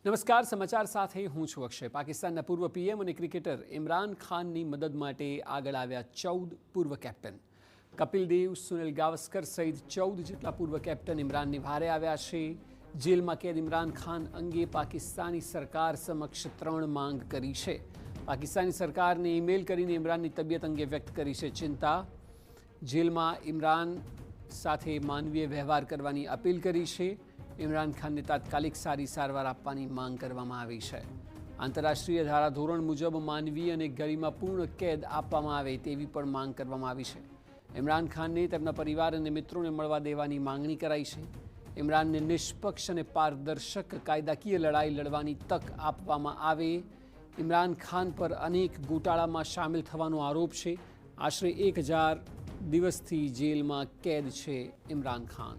નમસ્કાર, સમાચાર સાથે હું છું અક્ષય। પાકિસ્તાનના પૂર્વ પીએમ અને ક્રિકેટર ઇમરાન ખાનની મદદ માટે આગળ આવ્યા 14 પૂર્વ કેપ્ટન। કપિલ દેવ, સુનિલ ગાવસ્કર સહિત 14 જેટલા પૂર્વ કેપ્ટન ઇમરાનની ભારે આવ્યા છે। જેલમાં કેદ ઇમરાન ખાન અંગે પાકિસ્તાની સરકાર સમક્ષ 3 માંગ કરી છે। પાકિસ્તાની સરકારને ઈમેલ કરીને ઇમરાનની તબિયત અંગે વ્યક્ત કરી છે ચિંતા। જેલમાં ઇમરાન સાથે માનવીય વ્યવહાર કરવાની અપીલ કરી છે। ઇમરાન ખાનને તાત્કાલિક સારી સારવાર આપવાની માંગ કરવામાં આવી છે। આંતરરાષ્ટ્રીય ધારાધોરણ મુજબ માનવીય અને ગરિમાપૂર્ણ કેદ આપવામાં આવે તેવી પણ માંગ કરવામાં આવી છે। ઇમરાન ખાનને તેમના પરિવાર અને મિત્રોને મળવા દેવાની માંગણી કરાઈ છે। ઇમરાનને નિષ્પક્ષ અને પારદર્શક કાયદાકીય લડાઈ લડવાની તક આપવામાં આવે। ઇમરાન ખાન પર અનેક ગોટાળામાં સામેલ થવાનો આરોપ છે। આશરે 1000 દિવસથી જેલમાં કેદ છે ઇમરાન ખાન।